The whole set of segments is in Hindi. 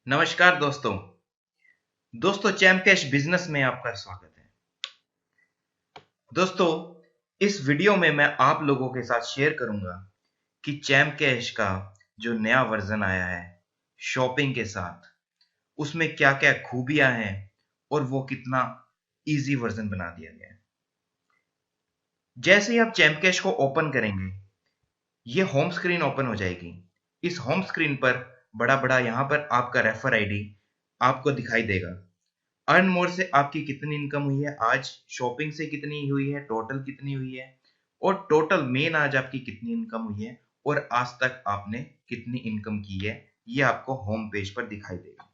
नमस्कार दोस्तों चैम कैश बिजनेस में आपका स्वागत है। दोस्तों, इस वीडियो में मैं आप लोगों के साथ शेयर करूंगा कि चैम कैश का जो नया वर्जन आया है शॉपिंग के साथ, उसमें क्या क्या खूबियां हैं और वो कितना इजी वर्जन बना दिया गया है। जैसे ही आप चैम कैश को ओपन करेंगे, ये होम स्क्रीन ओपन हो जाएगी। इस होम स्क्रीन पर बड़ा बड़ा यहाँ पर आपका रेफर आईडी आपको दिखाई देगा। अर्न मोर से आपकी कितनी इनकम हुई है, आज शॉपिंग से कितनी हुई है, टोटल कितनी हुई है, और टोटल मेन आज आपकी कितनी इनकम हुई है और आज तक आपने कितनी इनकम की है, ये आपको होम पेज पर दिखाई देगा।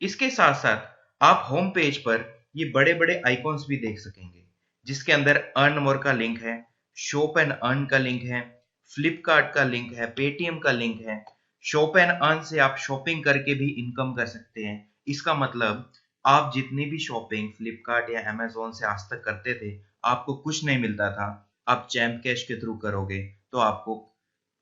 इसके साथ साथ आप होम पेज पर ये बड़े बड़े आइकॉन्स भी देख सकेंगे, जिसके अंदर अर्न मोर का लिंक है, शॉप एंड अर्न का लिंक है, फ्लिपकार्ट का लिंक है, पेटीएम का लिंक है। शॉप एंड अर्न से आप शॉपिंग करके भी इनकम कर सकते हैं। इसका मतलब आप जितनी भी शॉपिंग फ्लिपकार्ट या अमेजोन से आज तक करते थे, आपको कुछ नहीं मिलता था, आप चैम्प कैश के थ्रू करोगे तो आपको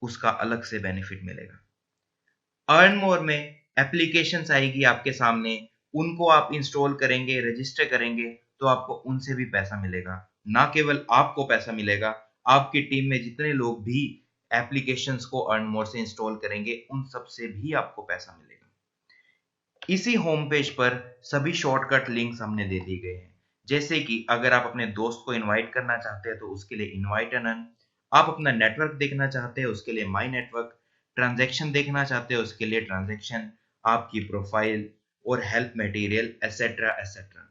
उसका अलग से बेनिफिट मिलेगा। अर्न मोर में एप्लीकेशंस आएगी आपके सामने, उनको आप इंस्टॉल करेंगे, रजिस्टर करेंगे तो आपको उनसे भी पैसा मिलेगा। ना केवल आपको पैसा मिलेगा, आपकी टीम में जितने लोग भी एप्लीकेशंस को अर्न मोर से इंस्टॉल करेंगे, उन सब से भी आपको पैसा मिलेगा। इसी होम पेज पर सभी शॉर्टकट लिंक्स हमने दे दिए गए हैं। जैसे कि अगर आप अपने दोस्त को इनवाइट करना चाहते हैं तो उसके लिए इनवाइट एंड अर्न, आप अपना नेटवर्क देखना चाहते हैं उसके लिए माई नेटवर्क, ट्रांजैक्शन देखना चाहते हैं उसके लिए ट्रांजैक्शन, आपकी प्रोफाइल और हेल्प मटेरियल एसेट्रा एसेट्रा।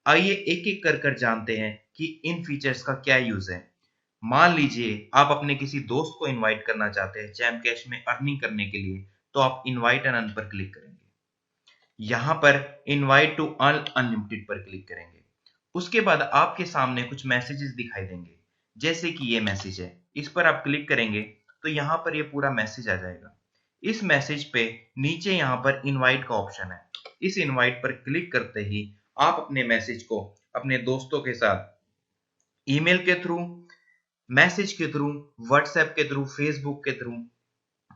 आइए एक एक कर कर जानते हैं कि इन फीचर्स का क्या यूज है। मान लीजिए आप अपने किसी दोस्त को इनवाइट करना चाहते हैं चैम कैश में अर्निंग करने के लिए, तो आप इनवाइट एंड अर्न पर क्लिक करेंगे। यहां पर इनवाइट टू अर्न अनलिमिटेड पर क्लिक करेंगे। उसके बाद आपके सामने कुछ मैसेजेस दिखाई देंगे, जैसे कि ये मैसेज है, इस पर आप क्लिक करेंगे तो यहां पर ये पूरा मैसेज आ जाएगा। इस मैसेज पे नीचे यहां पर इनवाइट का ऑप्शन है। इस इनवाइट पर क्लिक करते ही आप अपने मैसेज को अपने दोस्तों के साथ ईमेल के थ्रू, मैसेज के थ्रू, व्हाट्सएप के थ्रू, फेसबुक के थ्रू,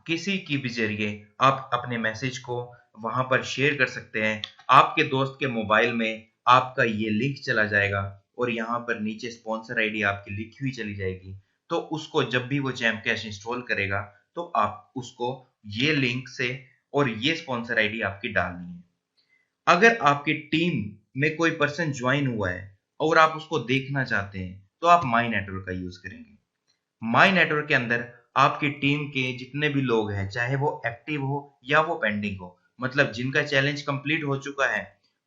किसी की भी जरिए आप अपने मैसेज को वहां पर शेयर कर सकते हैं। आपके दोस्त के मोबाइल में आपका ये लिंक चला जाएगा और यहाँ पर नीचे स्पॉन्सर आईडी आपकी लिखी हुई चली जाएगी। तो उसको जब भी वो जैम कैश इंस्टॉल करेगा तो आप उसको ये लिंक से और ये स्पॉन्सर आईडी आपकी डालनी है। अगर आपकी टीम में कोई पर्सन ज्वाइन हुआ है और आप उसको देखना चाहते हैं तो आप माई नेटवर्क का यूज करेंगे। माई नेटवर्क के अंदर आपकी टीम के जितने भी लोग हैं, चाहे वो एक्टिव हो या वो पेंडिंग हो, मतलब जिनका चैलेंज कंप्लीट हो चुका है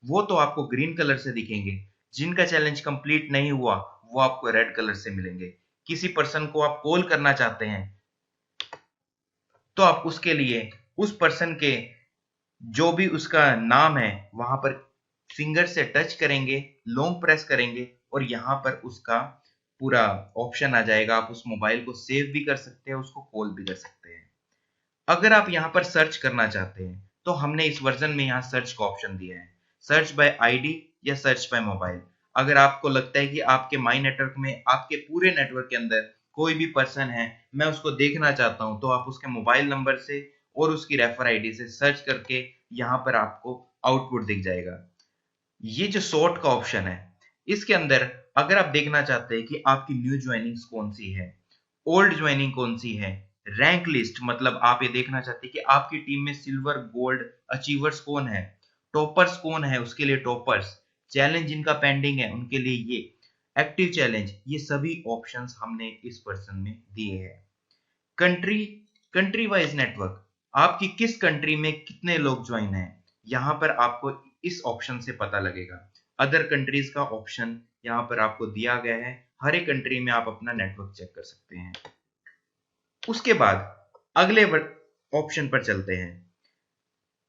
वो तो आपको ग्रीन कलर से दिखेंगे, जिनका चैलेंज कंप्लीट नहीं हुआ वो आपको रेड कलर से मिलेंगे। किसी पर्सन को आप कॉल करना चाहते हैं तो आप उसके लिए उस पर्सन के जो भी उसका नाम है वहां पर फिंगर से टच करेंगे, लॉन्ग प्रेस करेंगे और यहाँ पर उसका पूरा ऑप्शन आ जाएगा। आप उस मोबाइल को सेव भी कर सकते हैं, उसको कॉल भी कर सकते हैं। अगर आप यहाँ पर सर्च करना चाहते हैं तो हमने इस वर्जन में यहाँ सर्च का ऑप्शन दिया है, सर्च बाय आईडी या सर्च बाय मोबाइल। अगर आपको लगता है कि आपके माई नेटवर्क में, आपके पूरे नेटवर्क के अंदर कोई भी पर्सन है, मैं उसको देखना चाहता हूं, तो आप उसके मोबाइल नंबर से और उसकी रेफर आईडी से सर्च करके यहाँ पर आपको आउटपुट दिख जाएगा। ये जो सॉर्ट का ऑप्शन है, इसके अंदर अगर आप देखना चाहते हैं कि आपकी न्यू ज्वाइनिंग्स कौन सी है, ओल्ड ज्वाइनिंग कौन सी है, रैंक लिस्ट, मतलब आप ये देखना चाहते हैं कि आपकी टीम में सिल्वर गोल्ड अचीवर्स कौन है, टॉपर्स कौन है, उसके लिए टॉपर्स, चैलेंज जिनका पेंडिंग है उनके लिए ये एक्टिव चैलेंज, ये सभी ऑप्शंस हमने इस पर्सन में दिए हैं। कंट्री, कंट्री वाइज नेटवर्क, आपकी किस कंट्री में कितने लोग ज्वाइन हैं, यहां पर आपको इस ऑप्शन से पता लगेगा। अदर कंट्रीज का ऑप्शन यहां पर आपको दिया गया है, हर एक कंट्री में आप अपना नेटवर्क चेक कर सकते हैं। उसके बाद अगले ऑप्शन पर चलते हैं,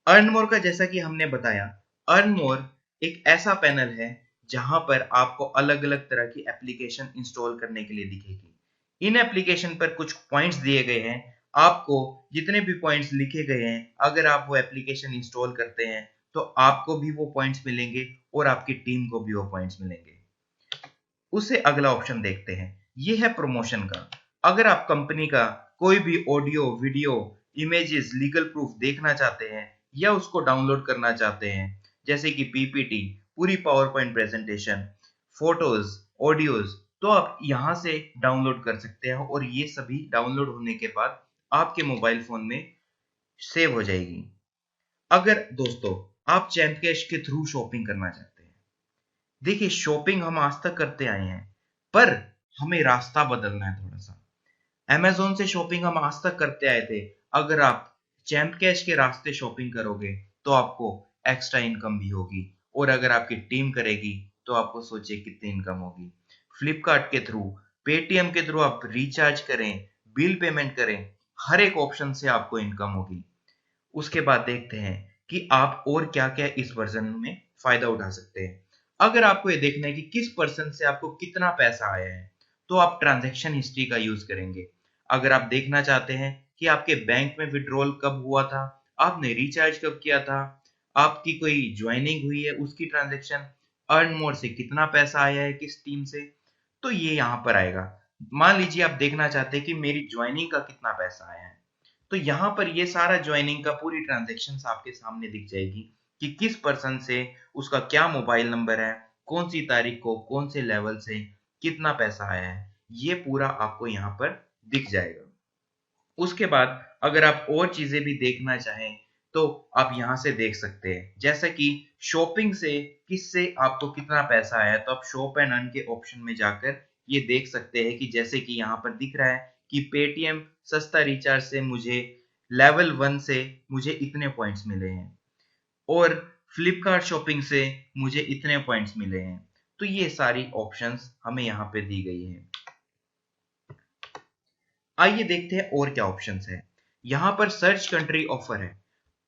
अर्न मोर का। जैसा कि हमने बताया, अर्न मोर एक ऐसा पैनल है जहां पर आपको अलग अलग तरह की एप्लीकेशन इंस्टॉल करने के लिए दिखेगी। इन एप्लीकेशन पर कुछ पॉइंट्स दिए गए हैं, आपको जितने भी पॉइंट्स लिखे गए हैं, अगर आप वो एप्लीकेशन इंस्टॉल करते हैं तो आपको भी वो पॉइंट्स मिलेंगे और आपकी टीम को भी वो पॉइंट्स मिलेंगे। उससे अगला ऑप्शन देखते हैं, ये है प्रमोशन का। अगर आप कंपनी का कोई भी audio, video, images, legal proof देखना चाहते हैं या उसको डाउनलोड करना चाहते हैं, जैसे कि पीपीटी, पूरी power point presentation, photos, audios, तो आप यहाँ से डाउनलोड कर सकते हैं और ये सभी डाउनलोड होने के बाद आपके मोबाइल फोन में सेव हो जाएगी। अगर दोस्तों आप चैम्प कैश के थ्रू शॉपिंग करना चाहते हैं, देखिए शॉपिंग हम आज तक करते आए हैं, पर हमें रास्ता बदलना है थोड़ा सा। अमेज़न से शॉपिंग हम आज तक करते आए थे, अगर आप चैम्प कैश के रास्ते शॉपिंग करोगे तो आपको एक्स्ट्रा इनकम भी होगी, और अगर आपकी टीम करेगी तो आपको सोचिए कितनी इनकम होगी। फ्लिपकार्ट के थ्रू, पेटीएम के थ्रू आप रिचार्ज करें, बिल पेमेंट करें, हर एक ऑप्शन से आपको इनकम होगी। उसके बाद देखते हैं कि आप और क्या-क्या इस वर्जन में फायदा उठा सकते हैं। अगर आपको ये देखना है कि किस पर्सन से आपको कितना पैसा आया है, तो आप ट्रांजैक्शन हिस्ट्री का यूज करेंगे। अगर आप देखना चाहते हैं कि आपके बैंक में विड्रॉल कब हुआ था, आपने रिचार्ज कब किया था, आपकी कोई ज्वाइनिंग हुई है उसकी ट्रांजैक्शन, अर्न मोर से कितना पैसा आया है किस टीम से, तो ये यहाँ पर आएगा। मान लीजिए आप देखना चाहते हैं कि मेरी ज्वाइनिंग का कितना पैसा आया है, तो यहाँ पर ये सारा ज्वाइनिंग का पूरी ट्रांजेक्शन आपके सामने दिख जाएगी कि किस पर्सन से उसका क्या मोबाइल नंबर है, कौन सी तारीख को, कौन से लेवल से कितना पैसा आया है, ये पूरा आपको यहाँ पर दिख जाएगा। उसके बाद अगर आप और चीजें भी देखना चाहें तो आप यहाँ से देख सकते हैं, जैसा कि शॉपिंग से किससे आपको कितना पैसा आया है, तो आप शॉप एंड अर्न के ऑप्शन में जाकर ये देख सकते हैं कि जैसे कि यहाँ पर दिख रहा है कि पेटीएम सस्ता रिचार्ज से मुझे लेवल 1 से मुझे इतने पॉइंट्स मिले हैं, और फ्लिपकार्ट शॉपिंग से मुझे इतने पॉइंट्स मिले हैं। तो ये सारी ऑप्शंस हमें यहाँ पे दी गई हैं। आइए देखते हैं और क्या ऑप्शंस है। यहाँ पर सर्च कंट्री ऑफर है।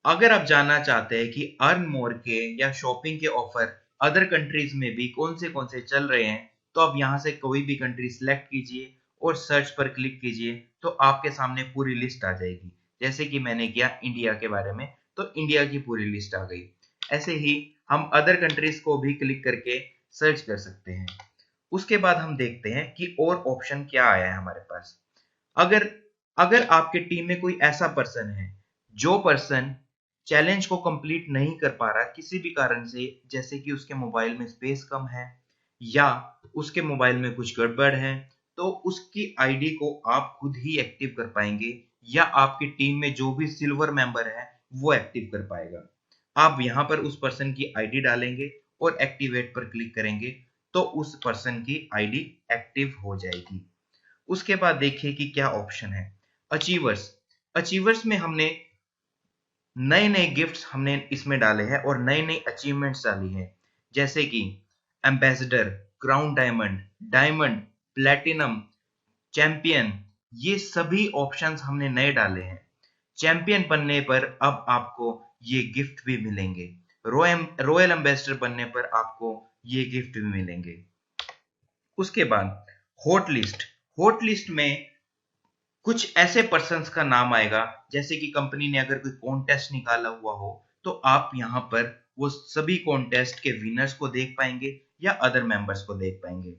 अगर आप जानना चाहते हैं कि अर्न मोर के या शॉपिंग के ऑफर अदर कंट्रीज में भी कौन से चल रहे हैं, तो आप यहाँ से कोई भी कंट्री सिलेक्ट कीजिए और सर्च पर क्लिक कीजिए, तो आपके सामने पूरी लिस्ट आ जाएगी। जैसे कि मैंने किया इंडिया के बारे में, तो इंडिया की पूरी लिस्ट आ गई। ऐसे ही हम अदर कंट्रीज को भी क्लिक करके सर्च कर सकते हैं। उसके बाद हम देखते हैं कि और ऑप्शन क्या आया है हमारे पास। अगर अगर आपके टीम में कोई ऐसा पर्सन है जो पर्सन चैलेंज को कंप्लीट नहीं कर पा रहा किसी भी कारण से, जैसे कि उसके मोबाइल में स्पेस कम है या उसके मोबाइल में कुछ गड़बड़ है, तो उसकी आईडी को आप खुद ही एक्टिव कर पाएंगे या आपकी टीम में जो भी सिल्वर मेंबर है वो एक्टिव कर पाएगा। आप यहाँ पर उस पर्सन की आईडी डालेंगे और एक्टिवेट पर क्लिक करेंगे, तो उस पर्सन की आईडी एक्टिव हो जाएगी। उसके बाद देखिए कि क्या ऑप्शन है। अचीवर्स, अचीवर्स में हमने नए नए गिफ्ट्स हमने इसमें डाले हैं और नई नई अचीवमेंट्स डाली है, जैसे कि ambassador, crown diamond, diamond, platinum, champion, ये सभी ऑप्शंस हमने नए डाले हैं। चैंपियन बनने पर अब आपको ये गिफ्ट भी मिलेंगे, रॉयल एम्बेसडर बनने पर आपको ये गिफ्ट भी मिलेंगे। उसके बाद हॉट लिस्ट, हॉट लिस्ट में कुछ ऐसे पर्सन्स का नाम आएगा, जैसे कि कंपनी ने अगर कोई कॉन्टेस्ट निकाला हुआ हो, तो आप यहाँ पर वो सभी कॉन्टेस्ट के विनर्स को देख पाएंगे या अदर मेंबर्स को देख पाएंगे।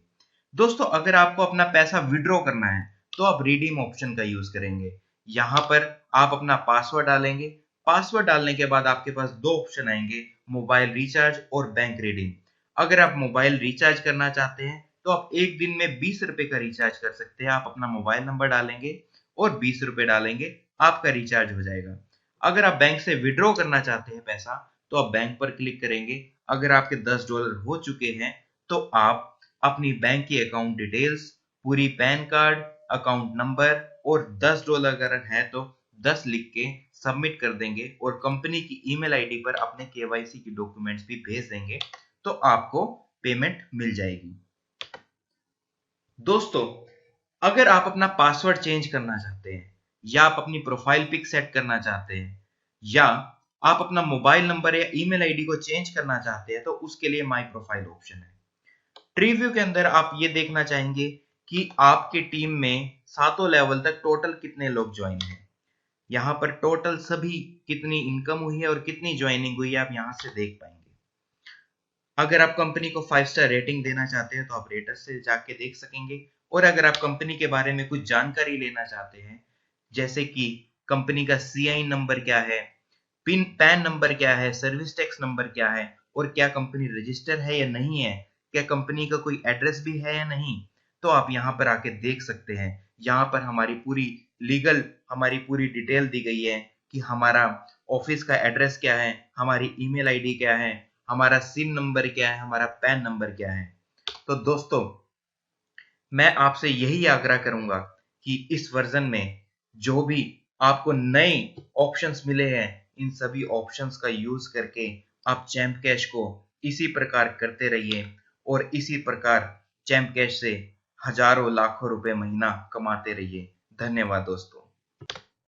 दोस्तों अगर आपको अपना पैसा विड्रॉ करना है तो आप रिडीम ऑप्शन का यूज करेंगे। यहाँ पर आप अपना पासवर्ड डालेंगे। पासवर्ड डालने के बाद आपके पास दो ऑप्शन आएंगे, मोबाइल रिचार्ज और बैंक रिडीम। अगर आप मोबाइल रिचार्ज करना चाहते हैं तो आप एक दिन में 20 रुपए का रिचार्ज कर सकते हैं। आप अपना मोबाइल नंबर डालेंगे और 20 रुपए डालेंगे, आपका रिचार्ज हो जाएगा। अगर आप बैंक से विड्रॉ करना चाहते हैं पैसा, तो आप बैंक पर क्लिक करेंगे। अगर आपके $10 हो चुके हैं तो आप अपनी बैंक की अकाउंट डिटेल्स, पूरी पैन कार्ड, अकाउंट नंबर और $10 अगर है तो 10 लिख के सबमिट कर देंगे और कंपनी की ईमेल आईडी पर अपने केवाईसी की डॉक्यूमेंट्स भी भेज देंगे, तो आपको पेमेंट मिल जाएगी। दोस्तों अगर आप अपना पासवर्ड चेंज करना चाहते हैं या आप अपनी प्रोफाइल पिक सेट करना चाहते हैं या आप अपना मोबाइल नंबर या ईमेल आईडी को चेंज करना चाहते हैं, तो उसके लिए माय प्रोफाइल ऑप्शन है। ट्रीव्यू के अंदर आप ये देखना चाहेंगे कि आपकी टीम में सातों लेवल तक टोटल कितने लोग ज्वाइन हैं। यहाँ पर टोटल सभी कितनी इनकम हुई है और कितनी ज्वाइनिंग हुई है आप यहाँ से देख पाएंगे। अगर आप कंपनी को 5 स्टार रेटिंग देना चाहते हैं तो आप रेटर से जाके देख सकेंगे, और अगर आप कंपनी के बारे में कुछ जानकारी लेना चाहते हैं, जैसे कि कंपनी का सीआई नंबर क्या है, पिन पैन नंबर क्या है, सर्विस टैक्स नंबर क्या है, और क्या कंपनी रजिस्टर है या नहीं है, क्या कंपनी का कोई एड्रेस भी है या नहीं, तो आप यहाँ पर आके देख सकते हैं। यहाँ पर हमारी पूरी लीगल हमारी पूरी डिटेल दी गई है कि हमारा ऑफिस का एड्रेस क्या है, हमारी ईमेल आईडी क्या है, हमारा सिन नंबर क्या है, हमारा पैन नंबर क्या है। तो दोस्तों, मैं आपसे यही आग्रह करूंगा कि इस वर्जन में जो भी आपको नए ऑप्शंस मिले हैं, इन सभी ऑप्शंस का यूज करके आप चैम्प कैश को इसी प्रकार करते रहिए और इसी प्रकार चैम्प कैश से हजारों लाखों रुपए महीना कमाते रहिए। धन्यवाद दोस्तों।